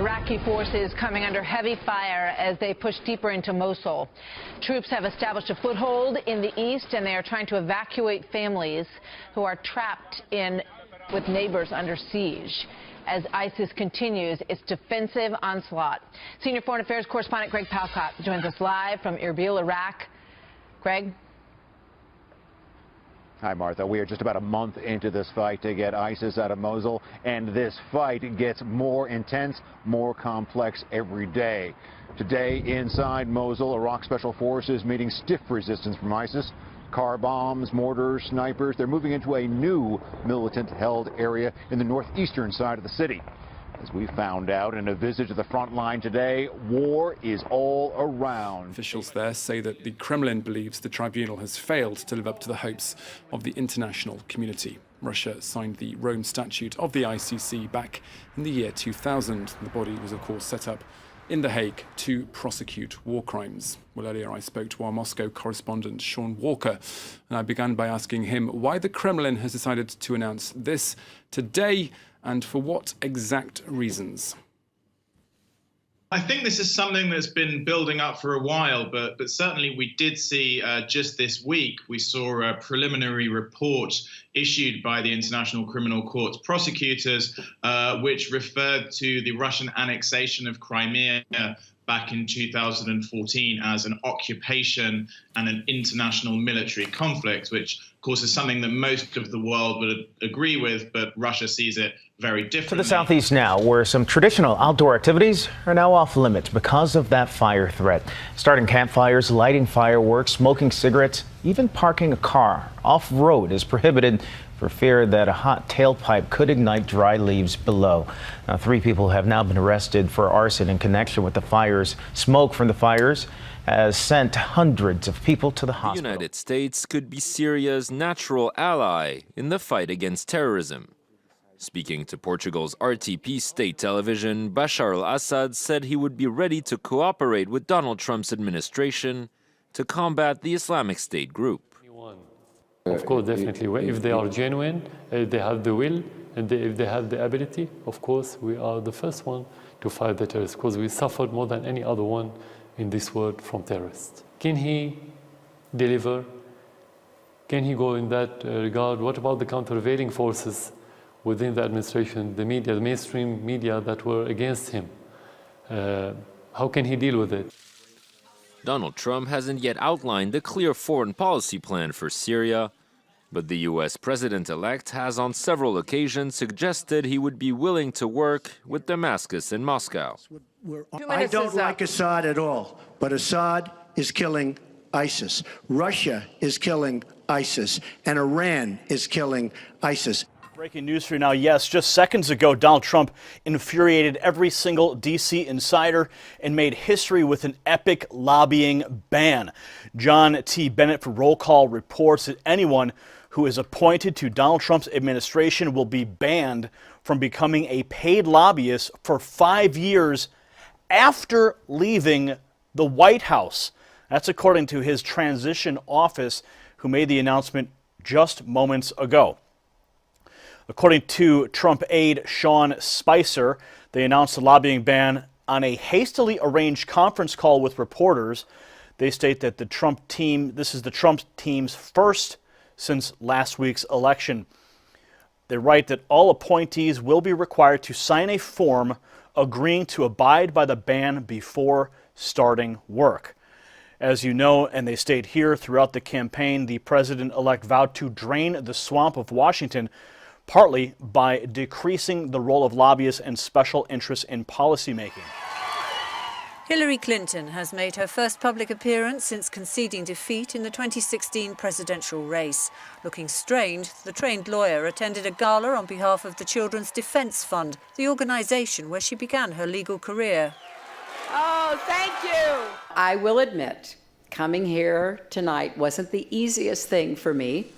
Iraqi forces coming under heavy fire as they push deeper into Mosul. Troops have established a foothold in the east, and they are trying to evacuate families who are trapped with neighbors under siege as ISIS continues its defensive onslaught. Senior Foreign Affairs correspondent Greg Palkot joins us live from Erbil, Iraq. Greg? Hi, Martha. We are just about a month into this fight to get ISIS out of Mosul, and this fight gets more intense, more complex every day. Today, inside Mosul, Iraq Special Forces meeting stiff resistance from ISIS. Car bombs, mortars, snipers. They're moving into a new militant-held area in the northeastern side of the city. As we found out in a visit to the front line today, war is all around. Officials there say that the Kremlin believes the tribunal has failed to live up to the hopes of the international community. Russia signed the Rome Statute of the ICC back in the year 2000. The body was, of course, set up in The Hague to prosecute war crimes. Well, earlier I spoke to our Moscow correspondent, Sean Walker, and I began by asking him why the Kremlin has decided to announce this today and for what exact reasons. I think this is something that's been building up for a while, but certainly we did see just this week, we saw a preliminary report issued by the International Criminal Court's prosecutors, which referred to the Russian annexation of Crimea back in 2014 as an occupation and an international military conflict, which, of course, is something that most of the world would agree with, but Russia sees it very differently. To the southeast now, where some traditional outdoor activities are now off limits because of that fire threat. Starting campfires, lighting fireworks, smoking cigarettes, even parking a car off-road is prohibited for fear that a hot tailpipe could ignite dry leaves below. Now, 3 people have now been arrested for arson in connection with the fires. Smoke from the fires has sent hundreds of people to the hospital. The United States could be Syria's natural ally in the fight against terrorism. Speaking to Portugal's RTP state television, Bashar al-Assad said he would be ready to cooperate with Donald Trump's administration to combat the Islamic State group. Of course, definitely. If they are genuine, if they have the will, and if they have the ability, of course, we are the first one to fight the terrorists, because we suffered more than any other one in this world from terrorists. Can he deliver? Can he go in that regard? What about the countervailing forces within the administration, the media, the mainstream media that were against him? How can he deal with it? Donald Trump hasn't yet outlined a clear foreign policy plan for Syria, but the U.S. president-elect has on several occasions suggested he would be willing to work with Damascus and Moscow. I don't like Assad at all, but Assad is killing ISIS. Russia is killing ISIS, and Iran is killing ISIS. Breaking news for you now. Yes, just seconds ago, Donald Trump infuriated every single D.C. insider and made history with an epic lobbying ban. John T. Bennett for Roll Call reports that anyone who is appointed to Donald Trump's administration will be banned from becoming a paid lobbyist for 5 years after leaving the White House. That's according to his transition office, who made the announcement just moments ago. According to Trump aide Sean Spicer, they announced the lobbying ban on a hastily arranged conference call with reporters. They state that this is the Trump team's first since last week's election. They write that all appointees will be required to sign a form agreeing to abide by the ban before starting work. As you know, and they state here, throughout the campaign, the president-elect vowed to drain the swamp of Washington, partly by decreasing the role of lobbyists and special interests in policymaking. Hillary Clinton has made her first public appearance since conceding defeat in the 2016 presidential race. Looking strained, the trained lawyer attended a gala on behalf of the Children's Defense Fund, the organization where she began her legal career. Oh, thank you. I will admit, coming here tonight wasn't the easiest thing for me.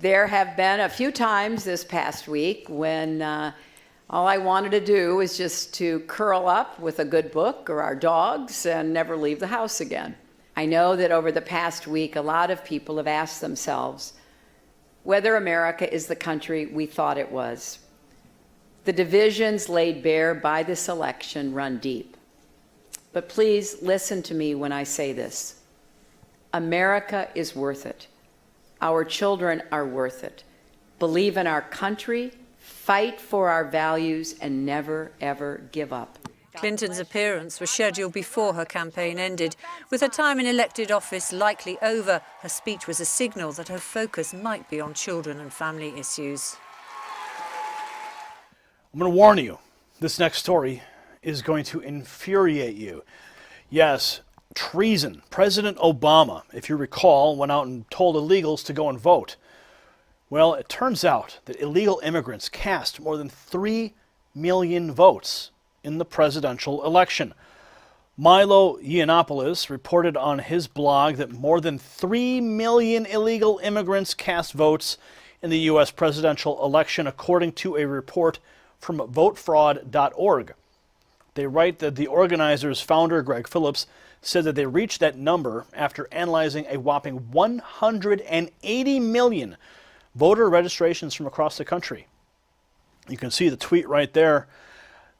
There have been a few times this past week when all I wanted to do was just to curl up with a good book or our dogs and never leave the house again. I know that over the past week, a lot of people have asked themselves whether America is the country we thought it was. The divisions laid bare by this election run deep. But please listen to me when I say this. America is worth it. Our children are worth it. Believe in our country, fight for our values, and never, ever give up. Clinton's appearance was scheduled before her campaign ended. With her time in elected office likely over, her speech was a signal that her focus might be on children and family issues. I'm going to warn you, this next story is going to infuriate you. Yes, treason. President Obama, if you recall, went out and told illegals to go and vote. Well, it turns out that illegal immigrants cast more than 3 million votes in the presidential election. Milo Yiannopoulos reported on his blog that more than 3 million illegal immigrants cast votes in the U.S. presidential election, according to a report from votefraud.org. They write that the organizers' founder, Greg Phillips, said that they reached that number after analyzing a whopping 180 million voter registrations from across the country. You can see the tweet right there.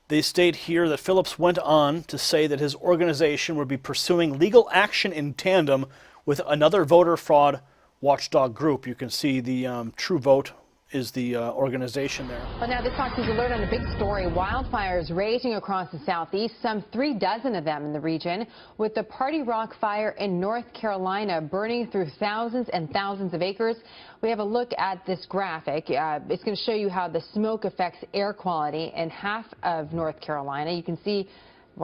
They state here that Phillips went on to say that his organization would be pursuing legal action in tandem with another voter fraud watchdog group. You can see the True Vote is the organization there. Well, now this Fox News alert on a big story. Wildfires raging across the southeast, some 36 of them in the region, with the Party Rock fire in North Carolina burning through thousands and thousands of acres. We have a look at this graphic. It's going to show you how the smoke affects air quality in half of North Carolina. You can see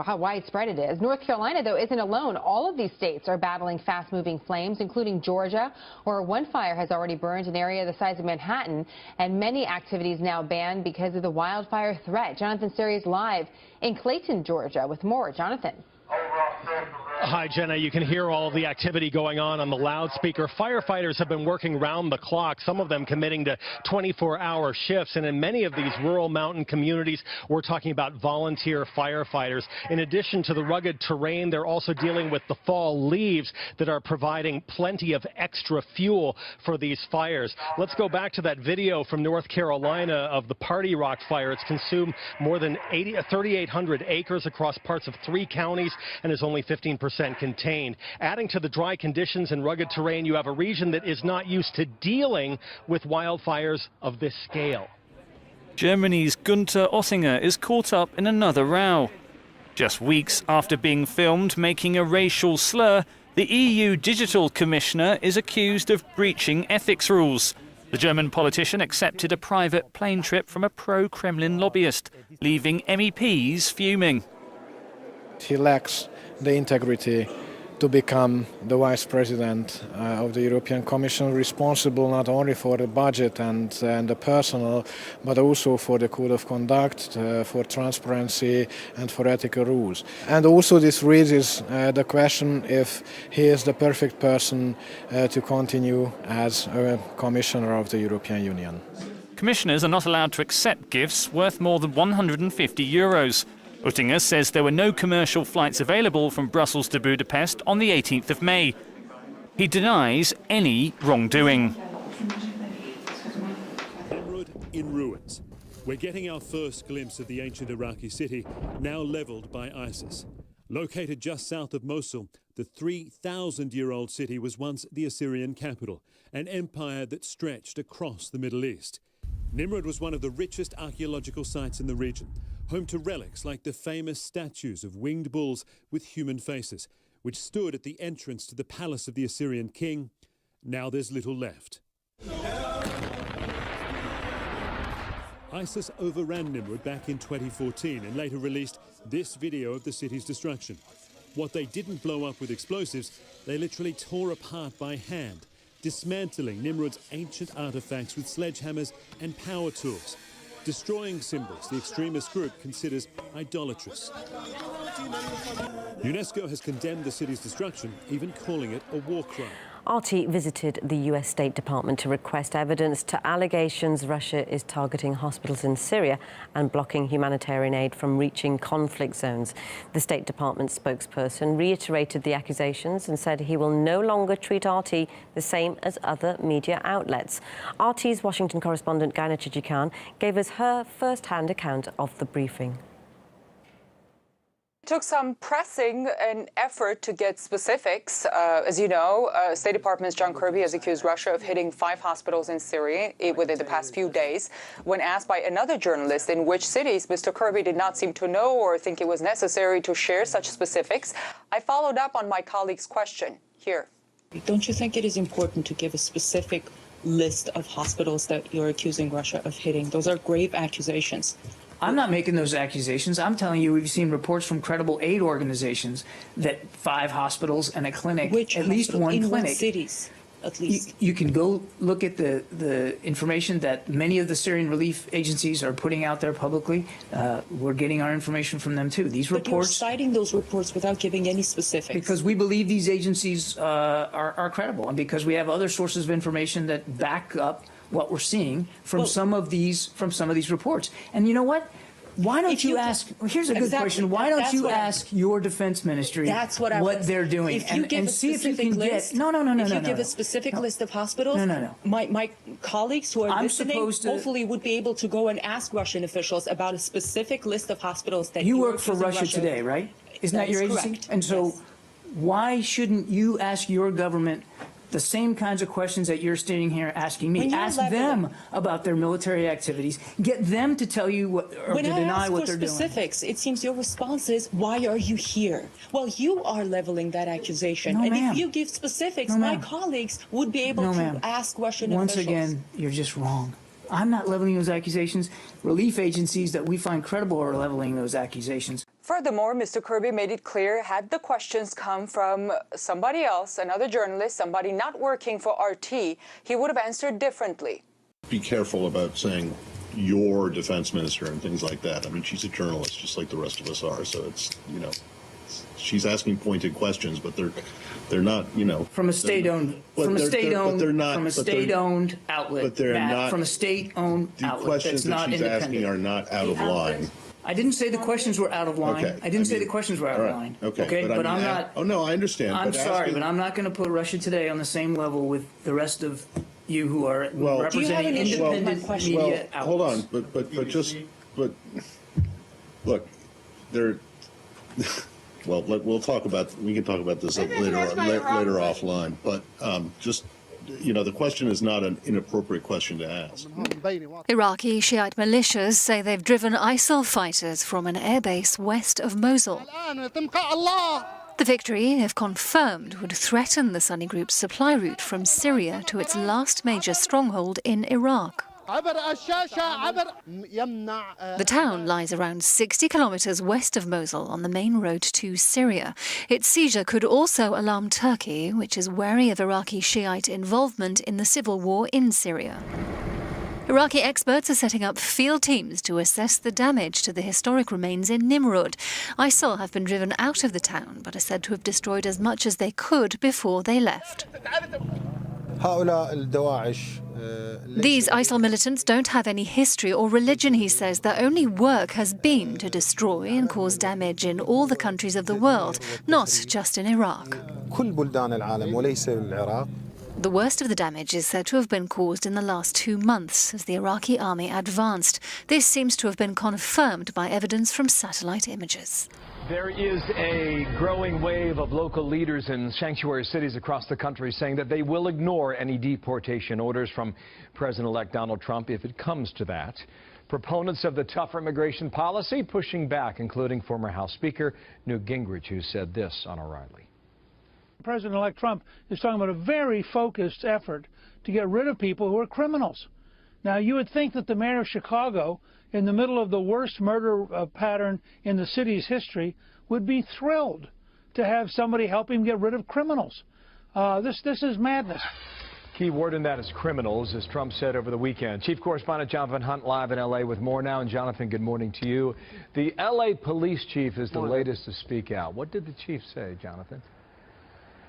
how widespread it is. North Carolina, though, isn't alone. All of these states are battling fast-moving flames, including Georgia, where one fire has already burned an area the size of Manhattan, and many activities now banned because of the wildfire threat. Jonathan Seri is live in Clayton, Georgia, with more. Jonathan. Hi, Jenna. You can hear all the activity going on the loudspeaker. Firefighters have been working round the clock, some of them committing to 24-hour shifts. And in many of these rural mountain communities, we're talking about volunteer firefighters. In addition to the rugged terrain, they're also dealing with the fall leaves that are providing plenty of extra fuel for these fires. Let's go back to that video from North Carolina of the Party Rock fire. It's consumed more than 3,800 acres across parts of 3 counties and is only 15% contained. Adding to the dry conditions and rugged terrain, you have a region that is not used to dealing with wildfires of this scale. Germany's Günther Oettinger is caught up in another row. Just weeks after being filmed making a racial slur, the EU Digital Commissioner is accused of breaching ethics rules. The German politician accepted a private plane trip from a pro-Kremlin lobbyist, leaving MEPs fuming. He lacks the integrity to become the Vice President of the European Commission, responsible not only for the budget and the personnel, but also for the code of conduct, for transparency and for ethical rules. And also this raises the question if he is the perfect person to continue as a Commissioner of the European Union. Commissioners are not allowed to accept gifts worth more than €150. Oettinger says there were no commercial flights available from Brussels to Budapest on the 18th of May. He denies any wrongdoing. Nimrud in ruins. We're getting our first glimpse of the ancient Iraqi city, now leveled by ISIS. Located just south of Mosul, the 3,000-year-old city was once the Assyrian capital, an empire that stretched across the Middle East. Nimrud was one of the richest archaeological sites in the region, home to relics like the famous statues of winged bulls with human faces, which stood at the entrance to the palace of the Assyrian king. Now there's little left. ISIS overran Nimrud back in 2014 and later released this video of the city's destruction. What they didn't blow up with explosives, they literally tore apart by hand, dismantling Nimrud's ancient artifacts with sledgehammers and power tools, destroying symbols the extremist group considers idolatrous. UNESCO has condemned the city's destruction, even calling it a war crime. RT visited the US State Department to request evidence to allegations Russia is targeting hospitals in Syria and blocking humanitarian aid from reaching conflict zones. The State Department spokesperson reiterated the accusations and said he will no longer treat RT the same as other media outlets. RT's Washington correspondent Gaina Chichikan gave us her first-hand account of the briefing. It took some pressing and effort to get specifics. As you know, State Department's John Kirby has accused Russia of hitting 5 hospitals in Syria within the past few days. When asked by another journalist in which cities, Mr. Kirby did not seem to know or think it was necessary to share such specifics. I followed up on my colleague's question. Here. Don't you think it is important to give a specific list of hospitals that you're accusing Russia of hitting? Those are grave accusations. I'm not making those accusations. I'm telling you, we've seen reports from credible aid organizations that 5 hospitals and a clinic, at least one clinic. In what cities, at least? You can go look at the information that many of the Syrian relief agencies are putting out there publicly. We're getting our information from them too. These reports. But you're citing those reports without giving any specifics. Because we believe these agencies are credible, and because we have other sources of information that back up what we're seeing from some of these reports. And you know what? Why don't you ask? Here's a good question. Why don't you ask your defense ministry what they're doing and see if you can get? No. If you give a specific list of hospitals, my colleagues who are listening hopefully would be able to go and ask Russian officials about a specific list of hospitals that you work for Russia Today, right? Isn't that your agency? Correct. And so, why shouldn't you ask your government the same kinds of questions that you're standing here asking me? Ask them about their military activities. Get them to tell you what, or to deny what they're doing. When I ask for specifics, it seems your response is, why are you here? Well, you are leveling that accusation. No, and ma'am. if you give specifics, my colleagues would be able to ask Russian officials. Once again, you're just wrong. I'm not leveling those accusations. Relief agencies that we find credible are leveling those accusations. Furthermore, Mr. Kirby made it clear, had the questions come from somebody else, another journalist, somebody not working for RT, he would have answered differently. Be careful about saying your defense minister and things like that. I mean, she's a journalist just like the rest of us are, so it's, you know, she's asking pointed questions, but they're not, you know, from a state-owned outlet. But they're not from a state-owned outlet. The questions that she's asking are not out of line. I didn't say the questions were out of line. Okay. I didn't say the questions were out of line. Okay. But I'm not. Oh no, I understand. I'm sorry, but I'm not going to put Russia Today on the same level with the rest of you who are representing independent media outlets. Hold on, but look, there. Well, we can talk about this later offline. But just, you know, the question is not an inappropriate question to ask. Iraqi Shiite militias say they've driven ISIL fighters from an airbase west of Mosul. The victory, if confirmed, would threaten the Sunni group's supply route from Syria to its last major stronghold in Iraq. The town lies around 60 kilometers west of Mosul on the main road to Syria. Its seizure could also alarm Turkey, which is wary of Iraqi Shiite involvement in the civil war in Syria. Iraqi experts are setting up field teams to assess the damage to the historic remains in Nimrud. ISIL have been driven out of the town, but are said to have destroyed as much as they could before they left. These ISIL militants don't have any history or religion, he says. Their only work has been to destroy and cause damage in all the countries of the world, not just in Iraq. The worst of the damage is said to have been caused in the last 2 months as the Iraqi army advanced. This seems to have been confirmed by evidence from satellite images. There is a growing wave of local leaders in sanctuary cities across the country saying that they will ignore any deportation orders from President-elect Donald Trump if it comes to that. Proponents of the tougher immigration policy pushing back, including former House Speaker Newt Gingrich, who said this on O'Reilly. President-elect Trump is talking about a very focused effort to get rid of people who are criminals. Now, you would think that the mayor of Chicago, in the middle of the worst murder pattern in the city's history, would be thrilled to have somebody help him get rid of criminals. This is madness. Key word in that is criminals, as Trump said over the weekend. Chief Correspondent Jonathan Hunt live in L.A. with more now. And Jonathan, good morning to you. The L.A. police chief is the latest to speak out. What did the chief say, Jonathan?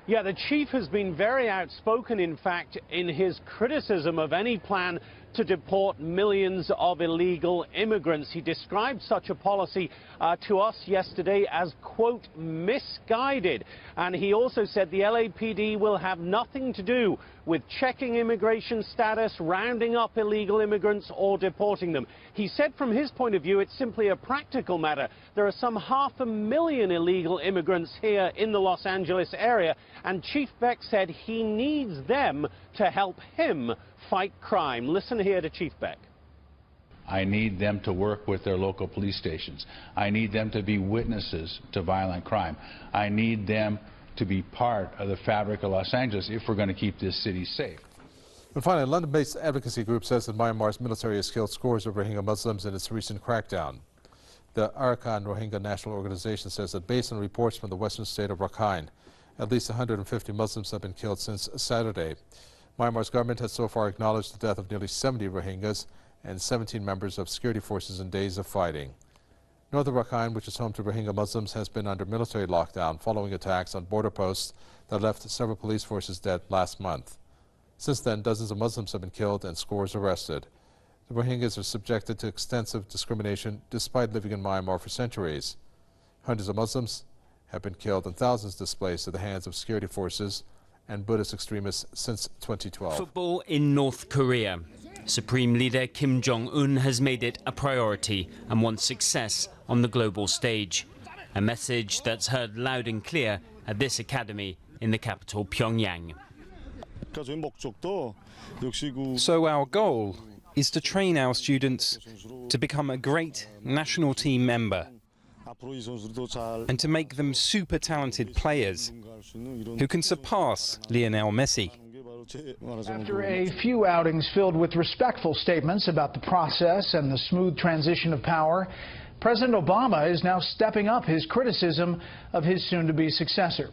Yeah, the chief has been very outspoken, in fact, in his criticism of any plan to deport millions of illegal immigrants. He described such a policy to us yesterday as, quote, misguided. And he also said the LAPD will have nothing to do with checking immigration status, rounding up illegal immigrants or deporting them. He said from his point of view it's simply a practical matter. There are some 500,000 illegal immigrants here in the Los Angeles area, and Chief Beck said he needs them to help him fight crime. Listen here to Chief Beck. I need them to work with their local police stations. I need them to be witnesses to violent crime. I need them to be part of the fabric of Los Angeles if we're going to keep this city safe. And finally, a London-based advocacy group says that Myanmar's military has killed scores of Rohingya Muslims in its recent crackdown. The Arakan Rohingya National Organization says that based on reports from the western state of Rakhine, at least 150 Muslims have been killed since Saturday. Myanmar's government has so far acknowledged the death of nearly 70 Rohingyas and 17 members of security forces in days of fighting. Northern Rakhine, which is home to Rohingya Muslims, has been under military lockdown following attacks on border posts that left several police forces dead last month. Since then, dozens of Muslims have been killed and scores arrested. The Rohingyas are subjected to extensive discrimination despite living in Myanmar for centuries. Hundreds of Muslims have been killed and thousands displaced at the hands of security forces and Buddhist extremists since 2012. Football in North Korea. Supreme Leader Kim Jong-un has made it a priority and wants success on the global stage. A message that's heard loud and clear at this academy in the capital, Pyongyang. So our goal is to train our students to become a great national team member and to make them super talented players who can surpass Lionel Messi. After a few outings filled with respectful statements about the process and the smooth transition of power, President Obama is now stepping up his criticism of his soon-to-be successor.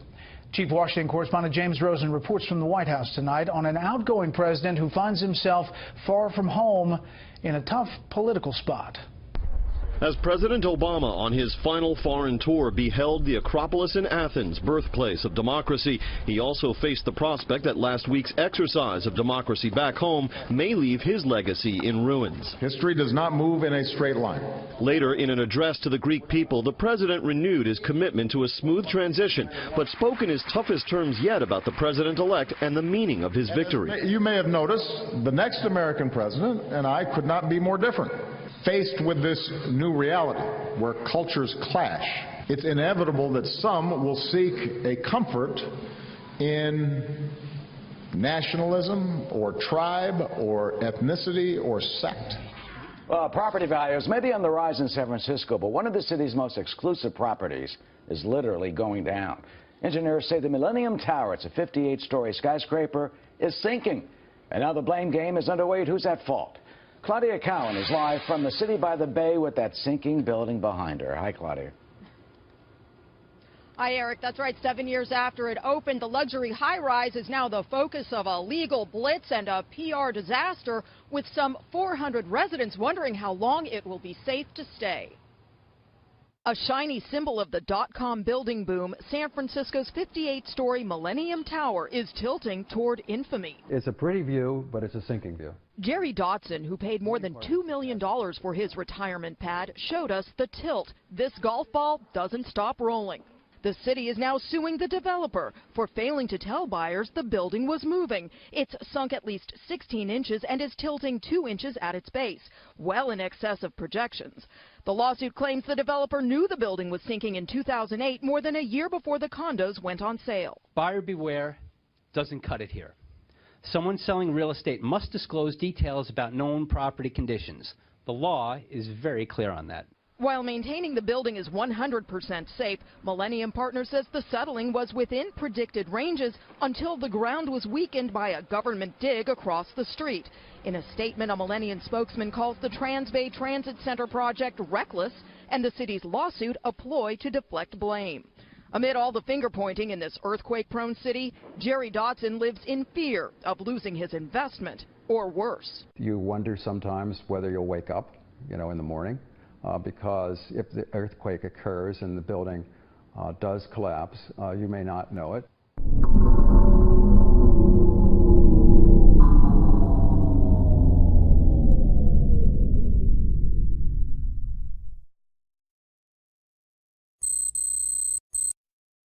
Chief Washington correspondent James Rosen reports from the White House tonight on an outgoing president who finds himself far from home in a tough political spot. As President Obama on his final foreign tour beheld the Acropolis in Athens, birthplace of democracy, he also faced the prospect that last week's exercise of democracy back home may leave his legacy in ruins. History does not move in a straight line. Later, in an address to the Greek people, the president renewed his commitment to a smooth transition, but spoke in his toughest terms yet about the president-elect and the meaning of his victory. You may have noticed the next American president and I could not be more different. Faced with this new reality where cultures clash, it's inevitable that some will seek a comfort in nationalism or tribe or ethnicity or sect. Well, property values may be on the rise in San Francisco, but one of the city's most exclusive properties is literally going down. Engineers say the Millennium Tower, it's a 58-story skyscraper, is sinking. And now the blame game is underway. Who's at fault? Claudia Cowan is live from the city by the bay with that sinking building behind her. Hi, Claudia. Hi, Eric. That's right. 7 years after it opened, the luxury high-rise is now the focus of a legal blitz and a PR disaster, with some 400 residents wondering how long it will be safe to stay. A shiny symbol of the dot-com building boom, San Francisco's 58-story Millennium Tower is tilting toward infamy. It's a pretty view, but it's a sinking view. Jerry Dotson, who paid more than $2 million for his retirement pad, showed us the tilt. This golf ball doesn't stop rolling. The city is now suing the developer for failing to tell buyers the building was moving. It's sunk at least 16 inches and is tilting 2 inches at its base, well in excess of projections. The lawsuit claims the developer knew the building was sinking in 2008, more than a year before the condos went on sale. Buyer beware doesn't cut it here. Someone selling real estate must disclose details about known property conditions. The law is very clear on that. While maintaining the building is 100% safe, Millennium Partners says the settling was within predicted ranges until the ground was weakened by a government dig across the street. In a statement, a Millennium spokesman calls the Transbay Transit Center project reckless and the city's lawsuit a ploy to deflect blame. Amid all the finger-pointing in this earthquake-prone city, Jerry Dotson lives in fear of losing his investment, or worse. You wonder sometimes whether you'll wake up, in the morning. Because if the earthquake occurs and the building does collapse, you may not know it.